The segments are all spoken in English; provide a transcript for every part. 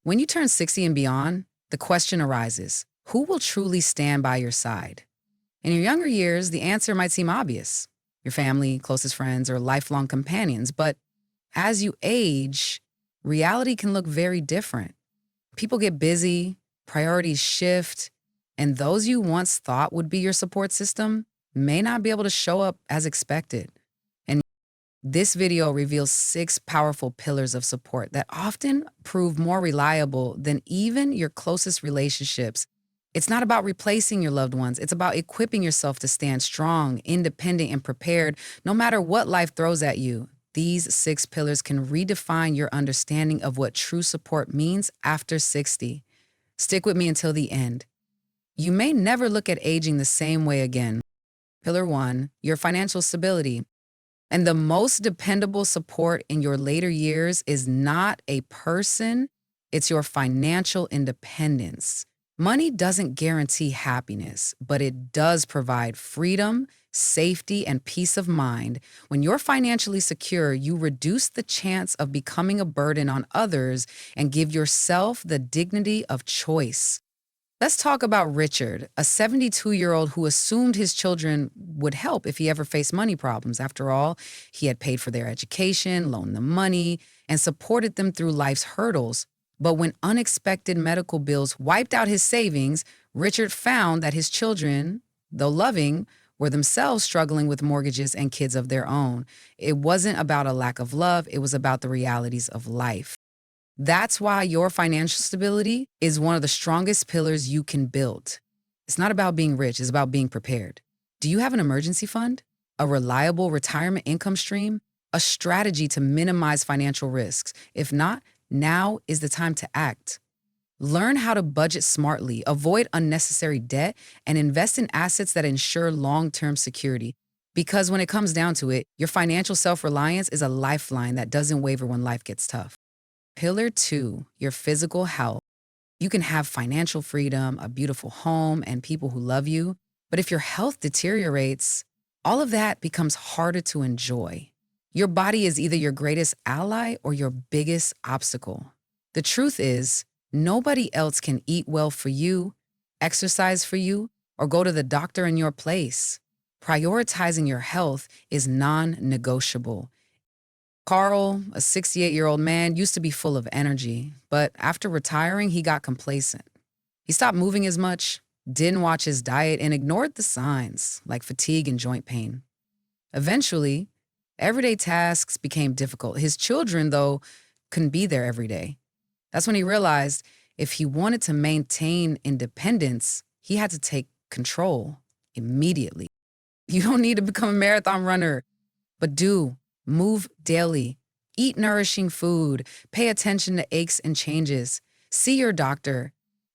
When you turn 60 and beyond, the question arises, who will truly stand by your side? In your younger years, the answer might seem obvious, your family, closest friends, or lifelong companions. But as you age, reality can look very different. People get busy, priorities shift, and those you once thought would be your support system may not be able to show up as expected. And this video reveals 6 powerful pillars of support that often prove more reliable than even your closest relationships. It's not about replacing your loved ones. It's about equipping yourself to stand strong, independent, and prepared no matter what life throws at you. These 6 pillars can redefine your understanding of what true support means after 60. Stick with me until the end. You may never look at aging the same way again. Pillar 1, your financial stability. And the most dependable support in your later years is not a person, it's your financial independence. Money doesn't guarantee happiness, but it does provide freedom, safety, and peace of mind. When you're financially secure, you reduce the chance of becoming a burden on others and give yourself the dignity of choice. Let's talk about Richard, a 72-year-old who assumed his children would help if he ever faced money problems. After all, he had paid for their education, loaned them money, and supported them through life's hurdles. But when unexpected medical bills wiped out his savings, Richard found that his children, though loving, were themselves struggling with mortgages and kids of their own. It wasn't about a lack of love, it was about the realities of life. That's why your financial stability is one of the strongest pillars you can build. It's not about being rich, it's about being prepared. Do you have an emergency fund? A reliable retirement income stream? A strategy to minimize financial risks? If not, now is the time to act. Learn how to budget smartly, avoid unnecessary debt, and invest in assets that ensure long-term security. Because when it comes down to it, your financial self-reliance is a lifeline that doesn't waver when life gets tough. Pillar 2, your physical health. You can have financial freedom, a beautiful home, and people who love you. But if your health deteriorates, all of that becomes harder to enjoy. Your body is either your greatest ally or your biggest obstacle. The truth is, nobody else can eat well for you, exercise for you, or go to the doctor in your place. Prioritizing your health is non-negotiable. Carl, a 68-year-old man, used to be full of energy, but after retiring, he got complacent. He stopped moving as much, didn't watch his diet, and ignored the signs like fatigue and joint pain. Eventually, everyday tasks became difficult. His children, though, couldn't be there every day. That's when he realized if he wanted to maintain independence, he had to take control immediately. You don't need to become a marathon runner, but move daily, eat nourishing food, pay attention to aches and changes, see your doctor,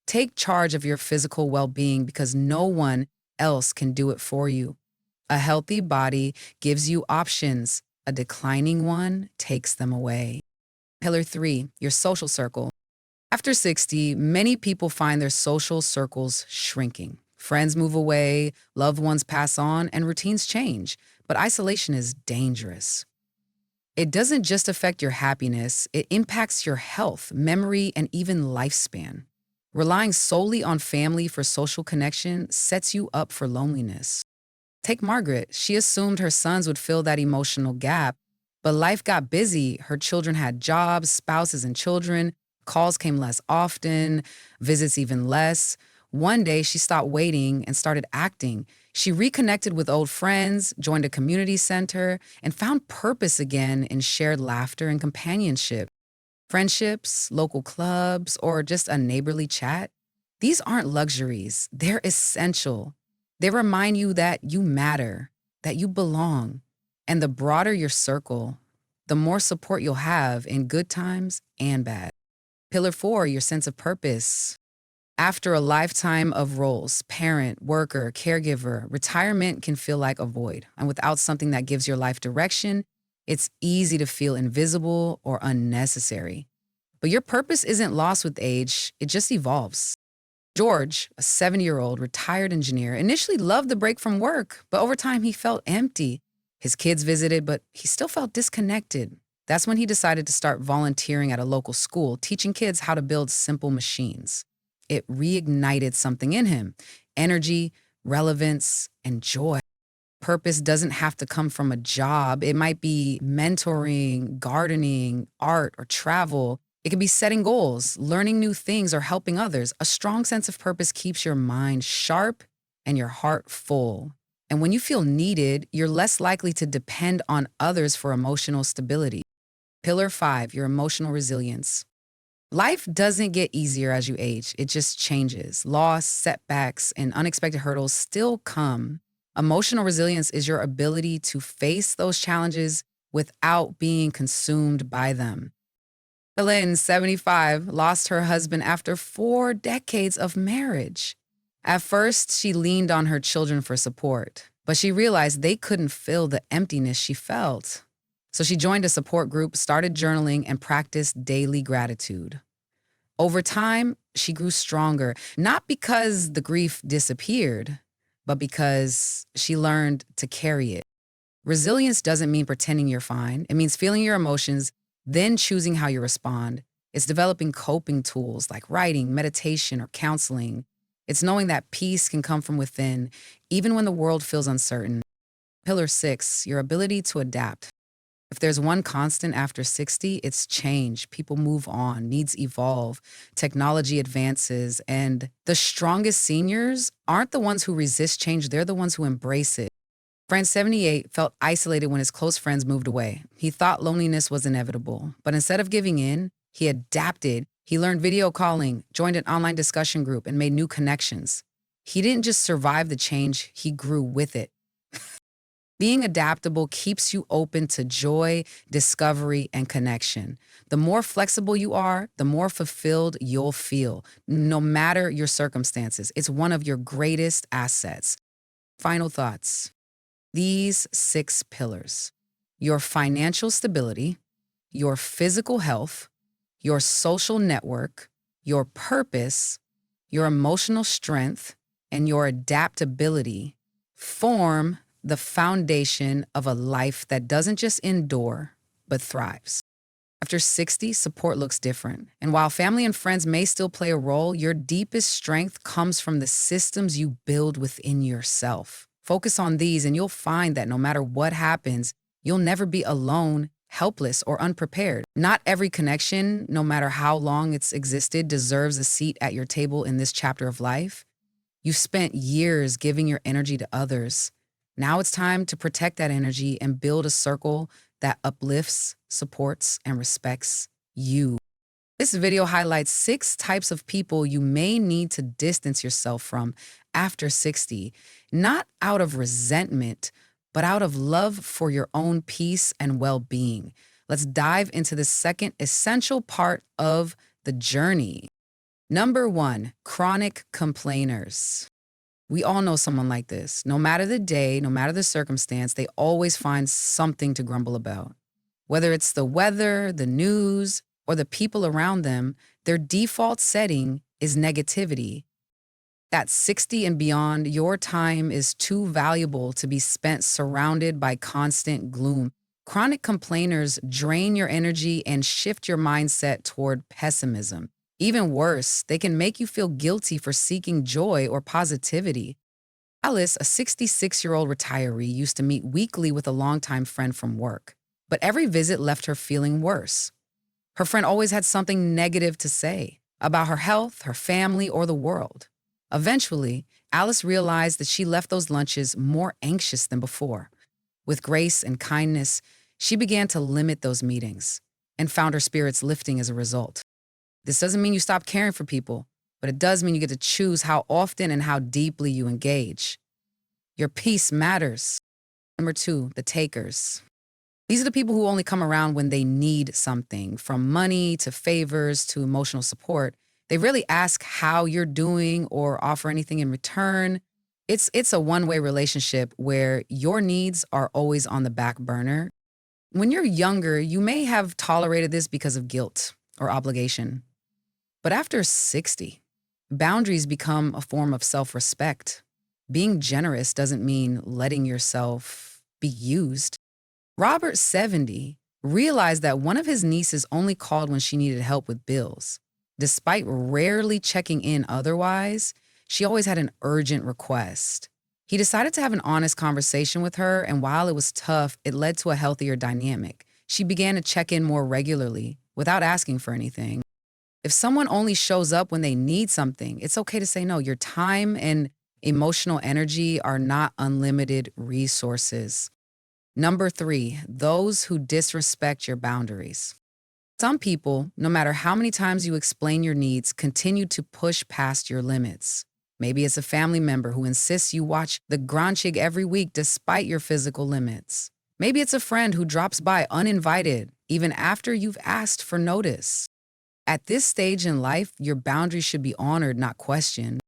take charge of your physical well-being because no one else can do it for you. A healthy body gives you options. A declining one takes them away. Pillar 3, your social circle. After 60, many people find their social circles shrinking. Friends move away, loved ones pass on, and routines change. But isolation is dangerous. It doesn't just affect your happiness, it impacts your health, memory, and even lifespan. Relying solely on family for social connection sets you up for loneliness. Take Margaret. She assumed her sons would fill that emotional gap, but life got busy. Her children had jobs, spouses, and children. Calls came less often, visits even less. One day, she stopped waiting and started acting. She reconnected with old friends, joined a community center, and found purpose again in shared laughter and companionship. Friendships, local clubs, or just a neighborly chat. These aren't luxuries, they're essential. They remind you that you matter, that you belong. And the broader your circle, the more support you'll have in good times and bad. Pillar 4, your sense of purpose. After a lifetime of roles, parent, worker, caregiver, retirement can feel like a void. And without something that gives your life direction, it's easy to feel invisible or unnecessary. But your purpose isn't lost with age, it just evolves. George, a 70-year-old retired engineer, initially loved the break from work, but over time he felt empty. His kids visited, but he still felt disconnected. That's when he decided to start volunteering at a local school, teaching kids how to build simple machines. It reignited something in him: energy, relevance, and joy. Purpose doesn't have to come from a job. It might be mentoring, gardening, art, or travel. It could be setting goals, learning new things, or helping others. A strong sense of purpose keeps your mind sharp and your heart full. And when you feel needed, you're less likely to depend on others for emotional stability. Pillar 5, your emotional resilience. Life doesn't get easier as you age, it just changes. Loss, setbacks, and unexpected hurdles still come. Emotional resilience is your ability to face those challenges without being consumed by them. Lynn, 75, lost her husband after 4 decades of marriage. At first, she leaned on her children for support, but she realized they couldn't fill the emptiness she felt. So she joined a support group, started journaling, and practiced daily gratitude. Over time, she grew stronger, not because the grief disappeared, but because she learned to carry it. Resilience doesn't mean pretending you're fine. It means feeling your emotions, then choosing how you respond. It's developing coping tools like writing, meditation, or counseling. It's knowing that peace can come from within, even when the world feels uncertain. Pillar 6, your ability to adapt. If there's one constant after 60, it's change. People move on, needs evolve, technology advances, and the strongest seniors aren't the ones who resist change, they're the ones who embrace it. Friend 78 felt isolated when his close friends moved away. He thought loneliness was inevitable, but instead of giving in, he adapted. He learned video calling, joined an online discussion group, and made new connections. He didn't just survive the change, he grew with it. Being adaptable keeps you open to joy, discovery, and connection. The more flexible you are, the more fulfilled you'll feel, no matter your circumstances. It's one of your greatest assets. Final thoughts. These 6 pillars: your financial stability, your physical health, your social network, your purpose, your emotional strength, and your adaptability form the foundation of a life that doesn't just endure, but thrives. After 60, support looks different. And while family and friends may still play a role, your deepest strength comes from the systems you build within yourself. Focus on these and you'll find that no matter what happens, you'll never be alone, helpless, or unprepared. Not every connection, no matter how long it's existed, deserves a seat at your table in this chapter of life. You've spent years giving your energy to others. Now it's time to protect that energy and build a circle that uplifts, supports, and respects you. This video highlights 6 types of people you may need to distance yourself from after 60, not out of resentment, but out of love for your own peace and well-being. Let's dive into the second essential part of the journey. Number 1, chronic complainers. We all know someone like this. No matter the day, no matter the circumstance, they always find something to grumble about. Whether it's the weather, the news, or the people around them, their default setting is negativity. At 60 and beyond, your time is too valuable to be spent surrounded by constant gloom. Chronic complainers drain your energy and shift your mindset toward pessimism. Even worse, they can make you feel guilty for seeking joy or positivity. Alice, a 66-year-old retiree, used to meet weekly with a longtime friend from work, but every visit left her feeling worse. Her friend always had something negative to say about her health, her family, or the world. Eventually, Alice realized that she left those lunches more anxious than before. With grace and kindness, she began to limit those meetings and found her spirits lifting as a result. This doesn't mean you stop caring for people, but it does mean you get to choose how often and how deeply you engage. Your peace matters. Number 2, the takers. These are the people who only come around when they need something, from money to favors to emotional support. They rarely ask how you're doing or offer anything in return. It's a one-way relationship where your needs are always on the back burner. When you're younger, you may have tolerated this because of guilt or obligation. But after 60, boundaries become a form of self-respect. Being generous doesn't mean letting yourself be used. Robert, 70, realized that one of his nieces only called when she needed help with bills. Despite rarely checking in otherwise, she always had an urgent request. He decided to have an honest conversation with her, and while it was tough, it led to a healthier dynamic. She began to check in more regularly without asking for anything. If someone only shows up when they need something, it's okay to say no. Your time and emotional energy are not unlimited resources. Number 3, those who disrespect your boundaries. Some people, no matter how many times you explain your needs, continue to push past your limits. Maybe it's a family member who insists you watch The Granchig every week despite your physical limits. Maybe it's a friend who drops by uninvited, even after you've asked for notice. At this stage in life, your boundaries should be honored, not questioned.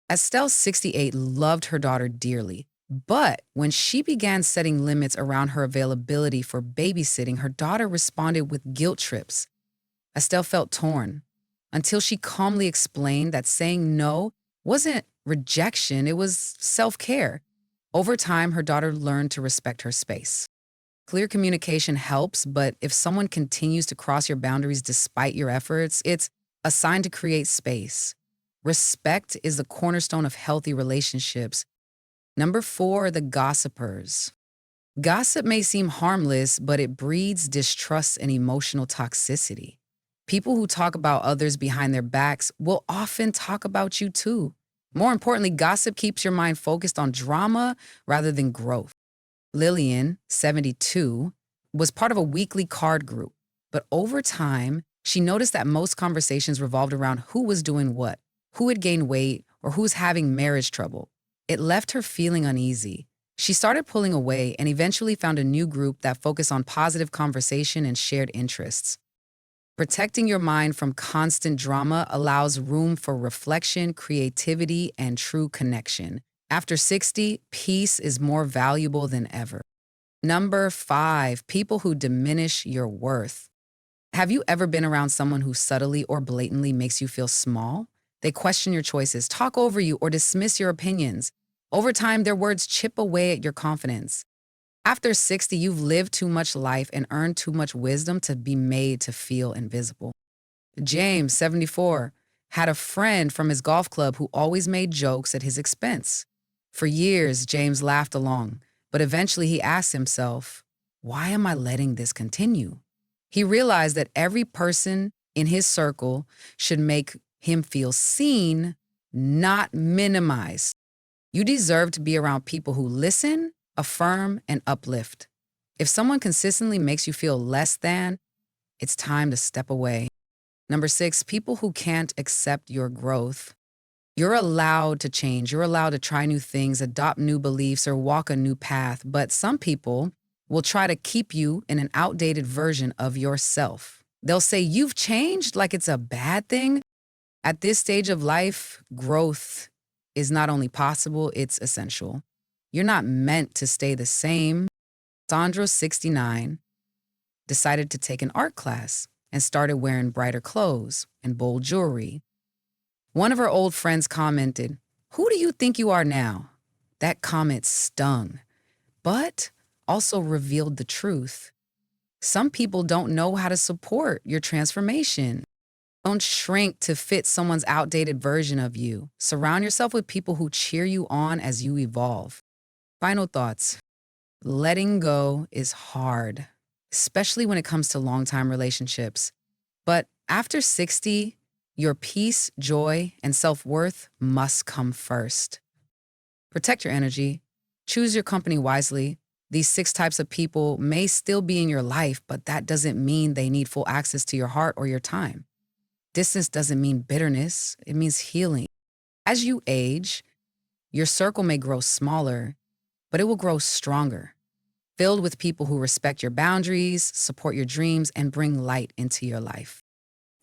Estelle, 68, loved her daughter dearly. But when she began setting limits around her availability for babysitting, her daughter responded with guilt trips. Estelle felt torn until she calmly explained that saying no wasn't rejection, it was self-care. Over time, her daughter learned to respect her space. Clear communication helps, but if someone continues to cross your boundaries despite your efforts, it's a sign to create space. Respect is the cornerstone of healthy relationships. Number 4, the gossipers. Gossip may seem harmless, but it breeds distrust and emotional toxicity. People who talk about others behind their backs will often talk about you too. More importantly, gossip keeps your mind focused on drama rather than growth. Lillian, 72, was part of a weekly card group, but over time, she noticed that most conversations revolved around who was doing what, who had gained weight, or who's having marriage trouble. It left her feeling uneasy. She started pulling away and eventually found a new group that focused on positive conversation and shared interests. Protecting your mind from constant drama allows room for reflection, creativity, and true connection. After 60, peace is more valuable than ever. Number 5, people who diminish your worth. Have you ever been around someone who subtly or blatantly makes you feel small? They question your choices, talk over you, or dismiss your opinions. Over time, their words chip away at your confidence. After 60, you've lived too much life and earned too much wisdom to be made to feel invisible. James, 74, had a friend from his golf club who always made jokes at his expense. For years, James laughed along, but eventually he asked himself, why am I letting this continue? He realized that every person in his circle should make him feel seen, not minimized. You deserve to be around people who listen, affirm, and uplift. If someone consistently makes you feel less than, it's time to step away. Number 6, people who can't accept your growth. You're allowed to change. You're allowed to try new things, adopt new beliefs, or walk a new path. But some people will try to keep you in an outdated version of yourself. They'll say you've changed like it's a bad thing. At this stage of life, growth is not only possible, it's essential. You're not meant to stay the same. Sandra, 69, decided to take an art class and started wearing brighter clothes and bold jewelry. One of her old friends commented, "Who do you think you are now?" That comment stung, but also revealed the truth. Some people don't know how to support your transformation. Don't shrink to fit someone's outdated version of you. Surround yourself with people who cheer you on as you evolve. Final thoughts. Letting go is hard, especially when it comes to long-time relationships. But after 60, your peace, joy, and self-worth must come first. Protect your energy. Choose your company wisely. These 6 types of people may still be in your life, but that doesn't mean they need full access to your heart or your time. Distance doesn't mean bitterness, it means healing. As you age, your circle may grow smaller, but it will grow stronger, filled with people who respect your boundaries, support your dreams, and bring light into your life.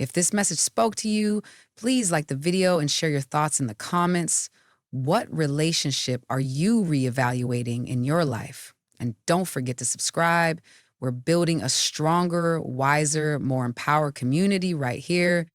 If this message spoke to you, please like the video and share your thoughts in the comments. What relationship are you reevaluating in your life? And don't forget to subscribe. We're building a stronger, wiser, more empowered community right here.